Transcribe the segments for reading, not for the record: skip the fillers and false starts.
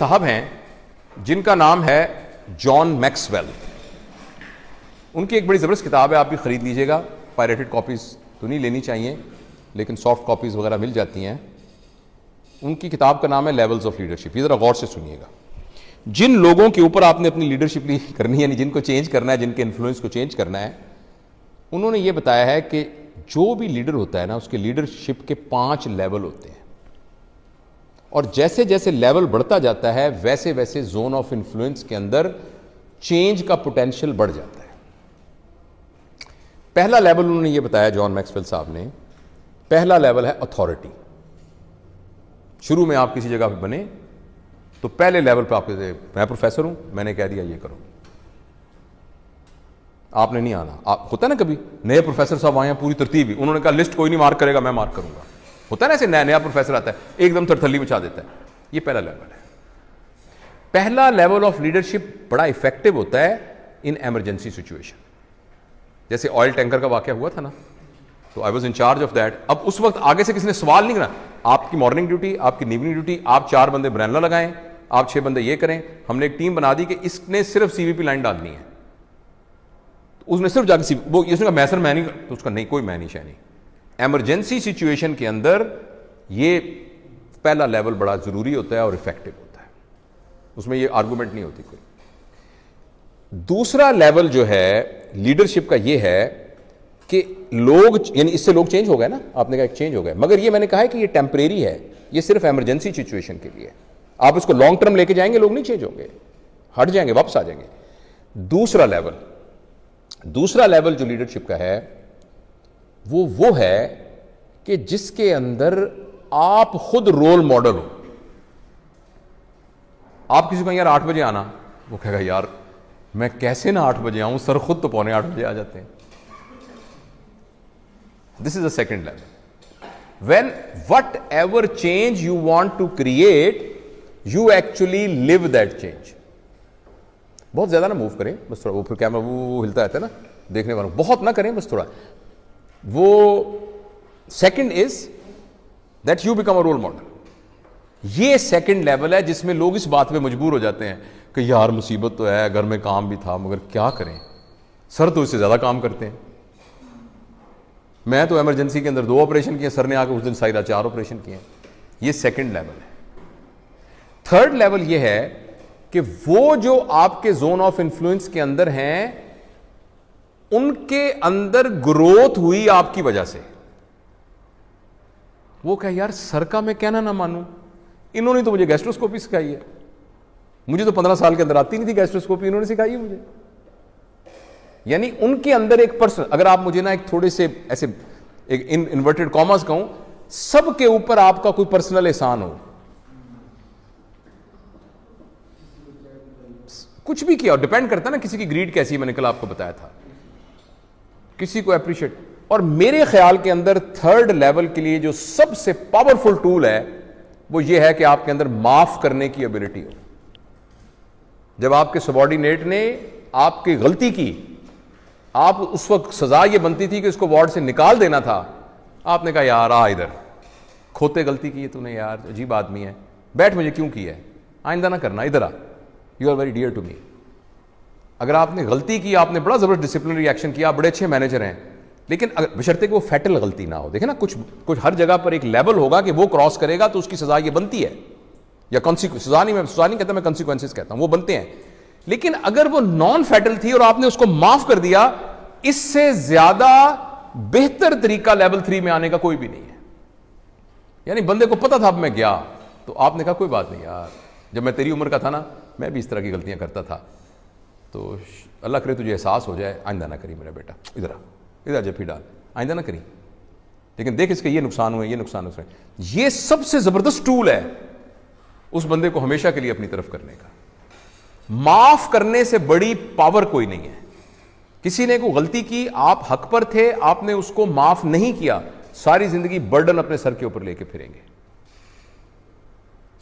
साहब हैं जिनका नाम है जॉन मैक्सवेल। उनकी एक बड़ी ज़बरदस्त किताब है, आप भी ख़रीद लीजिएगा। पायरेटेड कॉपीज़ तो नहीं लेनी चाहिए, लेकिन सॉफ्ट कॉपीज़ वगैरह मिल जाती हैं। उनकी किताब का नाम है लेवल्स ऑफ लीडरशिप। ये ज़रा गौर से सुनिएगा। जिन लोगों के ऊपर आपने अपनी लीडरशिप करनी है, यानी जिनको चेंज करना है, जिनके इन्फ्लुएंस को चेंज करना है, उन्होंने ये बताया है कि जो भी लीडर होता है ना, उसके लीडरशिप के 5 लेवल होते हैं, और जैसे जैसे लेवल बढ़ता जाता है वैसे वैसे जोन ऑफ इन्फ्लुएंस के अंदर चेंज का पोटेंशियल बढ़ जाता है। पहला लेवल उन्होंने ये बताया, जॉन मैक्सवेल साहब ने, पहला लेवल है अथॉरिटी। शुरू में आप किसी जगह पे बने तो पहले लेवल पे आपके, मैं प्रोफेसर हूं, मैंने कह दिया ये करो, आपने नहीं आना। आप होता है ना, कभी नए प्रोफेसर साहब आए हैं, पूरी तरतीब ही, उन्होंने कहा लिस्ट कोई नहीं मार्क करेगा, मैं मार्क करूंगा। होता है ना, ऐसे नया नया प्रोफेसर आता है, एकदम थरथली मचा देता है। ये पहला लेवल है। पहला लेवल ऑफ लीडरशिप बड़ा इफेक्टिव होता है इन इमरजेंसी सिचुएशन। जैसे ऑयल टैंकर का वाकया हुआ था ना, तो I was in charge of that. अब उस वक्त आगे से किसी ने सवाल नहीं करना, आपकी मॉर्निंग ड्यूटी, आपकी इवनिंग ड्यूटी, आप 4 बंदे ब्रैनला लगाएं, आप 6 बंदे ये करें। हमने एक टीम बना दी कि इसने सिर्फ सीवीपी लाइन डालनी है। तो उसने सिर्फ जाकर वो इसने कहा मैं सर मैं नहीं, तो उसका नहीं, कोई मैं नहीं शायद नहीं। इमरजेंसी सिचुएशन के अंदर ये पहला लेवल बड़ा जरूरी होता है और इफेक्टिव होता है, उसमें ये आर्गुमेंट नहीं होती कोई। दूसरा लेवल जो है लीडरशिप का ये है कि लोग, यानी इससे लोग चेंज हो गए ना, आपने कहा चेंज हो गए, मगर ये मैंने कहा है कि ये टेम्परेरी है, ये सिर्फ इमरजेंसी सिचुएशन के लिए। आप इसको लॉन्ग टर्म लेके जाएंगे, लोग नहीं चेंज होंगे, हट जाएंगे, वापस आ जाएंगे। दूसरा लेवल जो लीडरशिप का है वो है कि जिसके अंदर आप खुद रोल मॉडल हो। आप किसी को यार 8 बजे आना, वो कहेगा यार मैं कैसे ना 8 बजे आऊं, सर खुद तो पौने 8 बजे आ जाते हैं। This is the second level. When whatever change you want to create, you actually live that change. बहुत ज्यादा ना मूव करें, बस थोड़ा, वो फिर कैमरा वो हिलता रहता है ना, देखने वालों, बहुत ना करें, बस थोड़ा। वो second is that you become a role model. ये सेकंड लेवल है जिसमें लोग इस बात पे मजबूर हो जाते हैं कि यार मुसीबत तो है, घर में काम भी था, मगर क्या करें, सर तो इससे ज्यादा काम करते हैं। मैं तो इमरजेंसी के अंदर 2 ऑपरेशन किए, सर ने आकर उस दिन साइरा 4 ऑपरेशन किए। ये सेकंड लेवल है। थर्ड लेवल ये है कि वो जो आपके जोन ऑफ इन्फ्लुएंस के अंदर हैं, उनके अंदर ग्रोथ हुई आपकी वजह से। वो कहे यार सर का मैं कहना ना मानूं, इन्होंने तो मुझे गैस्ट्रोस्कोपी सिखाई है, मुझे तो 15 साल के अंदर आती नहीं थी गैस्ट्रोस्कोपी, इन्होंने सिखाई है मुझे। यानी उनके अंदर एक पर्सन, अगर आप मुझे ना एक थोड़े से ऐसे एक इन्वर्टेड कॉमर्स कहूं, सबके ऊपर आपका कोई पर्सनल एहसान हो, कुछ भी किया, डिपेंड करता है ना किसी की ग्रीड कैसी, मैंने कल आपको बताया था, किसी को अप्रिशिएट। और मेरे ख्याल के अंदर थर्ड लेवल के लिए जो सबसे पावरफुल टूल है वो ये है कि आपके अंदर माफ करने की एबिलिटी हो। जब आपके सबॉर्डिनेट ने आपकी गलती की, आप उस वक्त सजा ये बनती थी कि उसको वार्ड से निकाल देना था, आपने कहा यार आ इधर, खोते गलती की है तूने, यार अजीब आदमी है, बैठ, मुझे क्यों की है, आइंदा ना करना, इधर आ, you are very dear to me. अगर आपने गलती की, आपने बड़ा जबरदस्त डिसिप्लिनरी एक्शन किया, बड़े अच्छे मैनेजर हैं, लेकिन बशर्ते कि वो फैटल गलती ना हो। देखे ना, कुछ हर जगह पर एक लेवल होगा कि वो क्रॉस करेगा तो उसकी सजा ये बनती है, या सजा नहीं कहता मैं, कॉन्सिक्वेंसेस कहता हूं, वो बनते हैं। लेकिन अगर वो नॉन फैटल थी और आपने उसको माफ कर दिया, इससे ज्यादा बेहतर तरीका लेवल 3 में आने का कोई भी नहीं है। यानी बंदे को पता था अब मैं गया, तो आपने कहा कोई बात नहीं यार, जब मैं तेरी उम्र का था ना, मैं भी इस तरह की गलतियां करता था, तो अल्लाह करे तुझे एहसास हो जाए, आइंदा ना करी मेरा बेटा, इधर आ, इधर जफी डाल, आइंदा ना करी, लेकिन देख इसके ये नुकसान हुए, ये नुकसान हुए। ये सबसे जबरदस्त टूल है उस बंदे को हमेशा के लिए अपनी तरफ करने का। माफ करने से बड़ी पावर कोई नहीं है। किसी ने कोई गलती की, आप हक पर थे, आपने उसको माफ नहीं किया, सारी जिंदगी बर्डन अपने सर के ऊपर लेके फिरेंगे।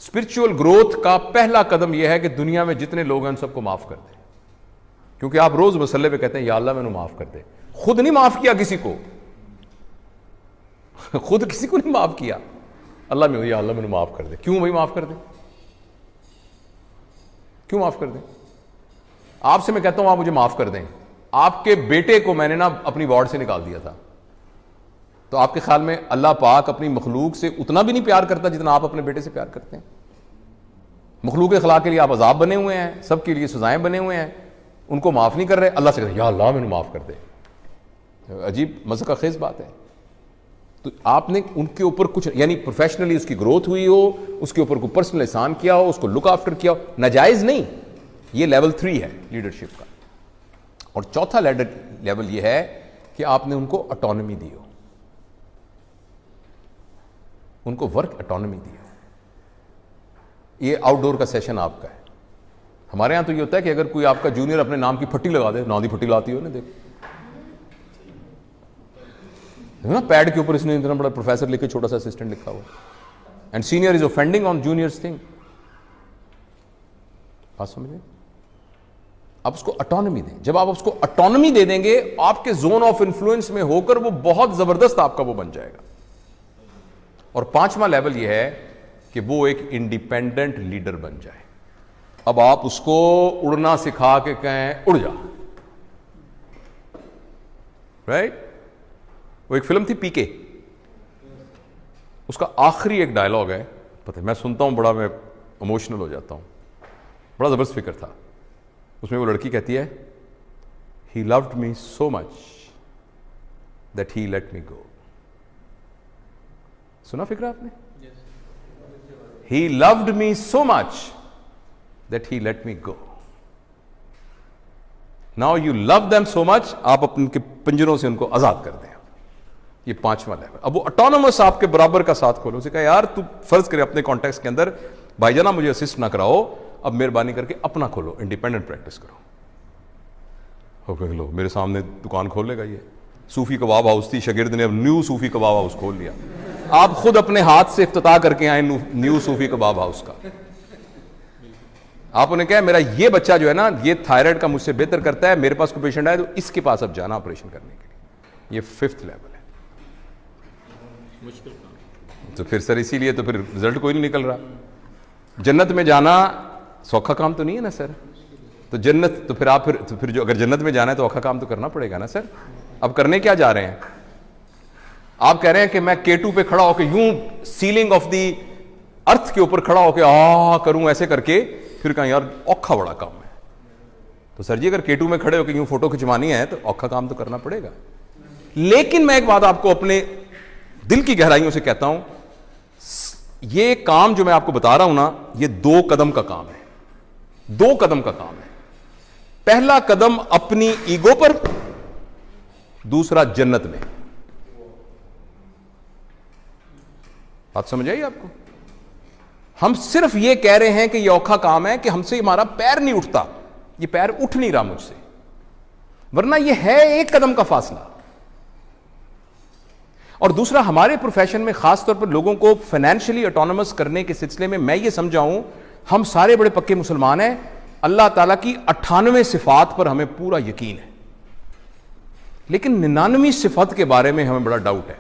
स्पिरिचुअल ग्रोथ का पहला कदम यह है कि दुनिया में जितने लोग हैं उन सबको माफ कर दे, क्योंकि आप रोज मसले पे कहते हैं या अल्लाह मैंने माफ कर दे, खुद नहीं माफ किया किसी को, खुद किसी को नहीं माफ किया, अल्लाह में या अल्लाह मैंने माफ कर दे, क्यों भाई माफ कर दे, क्यों माफ कर दें? आपसे मैं कहता हूं आप मुझे माफ कर दें, आपके बेटे को मैंने ना अपनी वार्ड से निकाल दिया था, तो आपके ख्याल में अल्लाह पाक अपनी मखलूक से उतना भी नहीं प्यार करता जितना आप अपने बेटे से प्यार करते हैं? मखलूक के खिलाफ के लिए आप अजाब बने हुए हैं, सबके लिए सजाएं बने हुए हैं, उनको माफ नहीं कर रहे, अल्लाह से कहते हैं या अल्लाह मैंने माफ कर दे। अजीब मज़ा खेज बात है। तो आपने उनके ऊपर कुछ, यानी प्रोफेशनली उसकी ग्रोथ हुई हो, उसके ऊपर कोई पर्सनल एहसान किया हो, उसको लुक आफ्टर किया हो, नाजायज नहीं। ये लेवल 3 है लीडरशिप का। और चौथा लेवल ये है कि आपने उनको ऑटोनॉमी दी हो, उनको वर्क ऑटोनॉमी दी हो। ये आउटडोर का सेशन आपका है। हमारे यहां तो ये होता है कि अगर कोई आपका जूनियर अपने नाम की फट्टी लगा दे, नाम की फट्टी लाती हो ना, देखो ना पैड के ऊपर इसने इतना बड़ा प्रोफेसर लिखे, छोटा सा असिस्टेंट लिखा हुआ, and senior is offending on juniors thing. बात समझे? आप उसको ऑटोनॉमी दें। जब आप उसको ऑटोनॉमी दे देंगे, आपके जोन ऑफ इन्फ्लुएंस में होकर वो बहुत जबरदस्त आपका वो बन जाएगा। और 5वां लेवल ये है कि वो एक इंडिपेंडेंट लीडर बन जाए। अब आप उसको उड़ना सिखा के कहें उड़ जा, राइट? वो एक फिल्म थी पीके, उसका आखिरी एक डायलॉग है, पता है मैं सुनता हूं बड़ा मैं इमोशनल हो जाता हूं, बड़ा जबरदस्त फिक्र था। उसमें वो लड़की कहती है, he loved me so much that he let me go. सुना फिक्र आपने? He loved me so much that he let me go. Now you love them so much, आप अपने पिंजरों से उनको आजाद कर दें। ये 5वां लेवल। अब वो ऑटोनोमस आपके बराबर का साथ खोलो, उसे कहा यार तू फर्ज करे अपने कॉन्टेक्स्ट के अंदर, भाईजाना मुझे असिस्ट ना कराओ, अब मेहरबानी करके अपना खोलो, इंडिपेंडेंट प्रैक्टिस करो। लो मेरे सामने दुकान खोल लेगा ये। सूफी कबाब हाउस थी, शागिर्द ने अब न्यू सूफी कबाब हाउस खोल लिया। आप खुद अपने हाथ से इफ्तिताह करके आए न्यू सूफी कबाब हाउस का। आप उन्हें कहा मेरा ये बच्चा जो है ना, ये थायराइड का मुझसे बेहतर करता है, मेरे पास कोई पेशेंट आए तो इसके पास अब जाना ऑपरेशन करने के लिए। ये 5th लेवल है। मुश्किल काम। तो फिर सर इसीलिए तो फिर रिजल्ट कोई नहीं निकल रहा। जन्नत में जाना सौखा काम तो नहीं है ना सर। तो जन्नत तो फिर आप फिर जो अगर जन्नत में जाना है तो औखा काम तो करना पड़ेगा ना सर। अब करने क्या जा रहे हैं? आप कह रहे हैं कि मैं K2 पे खड़ा होकर यूं सीलिंग ऑफ दी अर्थ के ऊपर खड़ा होकर करूं ऐसे करके, फिर कहा यार औखा बड़ा काम है। तो सर जी अगर K2 में खड़े होकर यूं फोटो खिंचवानी है तो औखा काम तो करना पड़ेगा। लेकिन मैं एक बात आपको अपने दिल की गहराइयों से कहता हूं, ये काम जो मैं आपको बता रहा हूं ना, ये 2 कदम का काम है। 2 कदम का काम है। पहला कदम अपनी ईगो पर, दूसरा जन्नत में। बात समझ आई आपको? हम सिर्फ ये कह रहे हैं कि ये औखा काम है कि हमसे हमारा पैर नहीं उठता, ये पैर उठ नहीं रहा मुझसे, वरना ये है 1 कदम का फासला। और दूसरा, हमारे प्रोफेशन में खासतौर पर लोगों को फाइनेंशियली ऑटोनोमस करने के सिलसिले में मैं ये समझाऊं, हम सारे बड़े पक्के मुसलमान हैं, अल्लाह ताला की 98 सिफात पर हमें पूरा यकीन है, लेकिन 99 सिफत के बारे में हमें बड़ा डाउट है।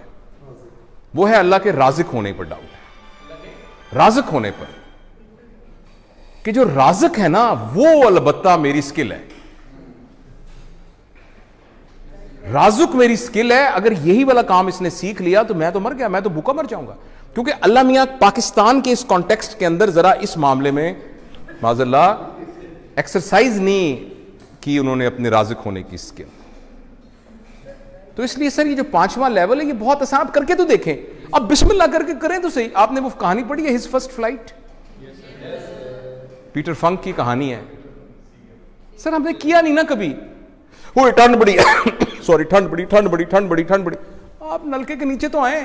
वो है अल्लाह के राज़िक होने पर डाउट है। राज़िक होने पर कि जो राज़िक है ना, वो अलबत्ता मेरी स्किल है। राज़ुक मेरी स्किल है। अगर यही वाला काम इसने सीख लिया तो मैं तो मर गया, मैं तो भूखा मर जाऊंगा। क्योंकि अल्लाह मियां पाकिस्तान के इस कॉन्टेक्स्ट के अंदर जरा इस मामले में माज़अल्लाह एक्सरसाइज नहीं की उन्होंने अपने राज़िक होने की स्किल। तो इसलिए सर ये जो 5वां लेवल है ये बहुत आसान, आप करके तो देखें। अब बिस्मिल्लाह करके करें तो सही। आपने वो कहानी पढ़ी है, हिज फर्स्ट फ्लाइट? पीटर फंक की कहानी है। सर हमने किया नहीं ना कभी। वो ठंड बड़ी सॉरी ठंड बड़ी ठंड बड़ी ठंड बड़ी ठंड बड़ी। आप नलके के नीचे तो आए,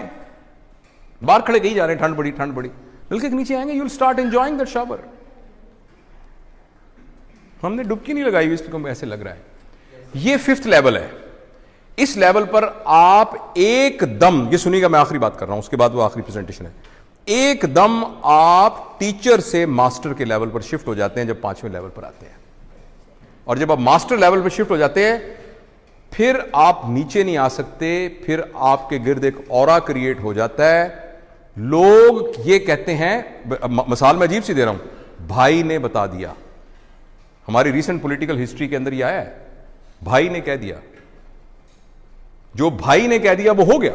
बाहर खड़े कहीं जा रहे हैं ठंड बड़ी ठंड बड़ी, नलके के नीचे आएंगे, you will start enjoying that shower. हमने डुबकी नहीं लगाई हुई, इसलिए ऐसे लग रहा है। ये 5th लेवल है। इस लेवल पर आप एकदम, ये सुनिएगा मैं आखिरी बात कर रहा हूं, उसके बाद वो आखिरी प्रेजेंटेशन है, एकदम आप टीचर से मास्टर के लेवल पर शिफ्ट हो जाते हैं जब 5वें लेवल पर आते हैं। और जब आप मास्टर लेवल पर शिफ्ट हो जाते हैं, फिर आप नीचे नहीं आ सकते, फिर आपके गिर्द एक ऑरा क्रिएट हो जाता है। लोग ये कहते हैं, मिसाल मैं अजीब सी दे रहा हूं, भाई ने बता दिया, हमारी रीसेंट पॉलिटिकल हिस्ट्री के अंदर ये आया है, भाई ने कह दिया, जो भाई ने कह दिया वो हो गया।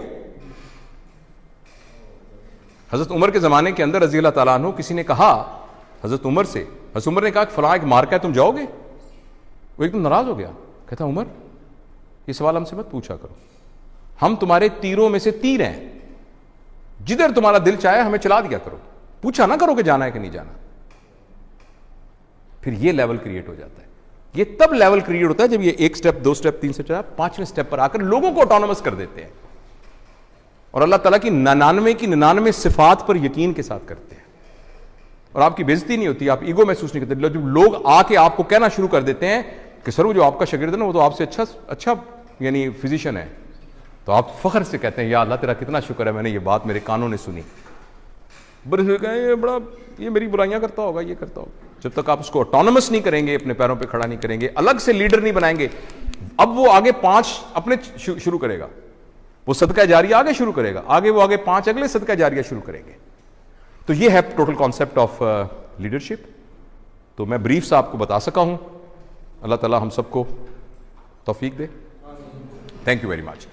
हजरत उमर के जमाने के अंदर रजी अल्लाह ताला अन्हु, किसी ने कहा हजरत उमर से, हजरत उमर ने कहा कि फलां एक मार्का है, तुम जाओगे? वो एकदम नाराज हो गया, कहता उमर ये सवाल हमसे मत पूछा करो, हम तुम्हारे तीरों में से तीर हैं, जिधर तुम्हारा दिल चाहे हमें चला दिया करो, पूछा ना करो कि जाना है कि नहीं जाना। फिर ये लेवल क्रिएट हो जाता है। ये तब लेवल क्रिएट होता है जब ये 1 स्टेप 2 स्टेप 3 स्टेप 5वें स्टेप पर आकर लोगों को ऑटोनोमस कर देते हैं और अल्लाह ताला की 99 सिफात पर यकीन के साथ करते हैं और आपकी बेइज्जती नहीं होती, आप ईगो महसूस नहीं करते। जब लोग आके आपको कहना शुरू कर देते हैं कि सर वो जो आपका शागिर्द है ना वो तो आपसे अच्छा यानी फिजिशियन है, तो आप फख्र से कहते हैं या अल्लाह तेरा कितना शुक्र है मैंने ये बात मेरे कानों ने सुनी। ये मेरी बुराइयां करता होगा, ये करता होगा। जब तक आप उसको ऑटोनोमस नहीं करेंगे, अपने पैरों पे खड़ा नहीं करेंगे, अलग से लीडर नहीं बनाएंगे, अब वो आगे 5 अपने शुरू करेगा, वो सदका जारिया आगे शुरू करेगा, आगे वो आगे 5 अगले सदका जारिया शुरू करेंगे। तो ये है टोटल कॉन्सेप्ट ऑफ लीडरशिप। तो मैं ब्रीफ से आपको बता सका हूं। अल्लाह ताला हम सबको तौफीक दे। Thank you very much.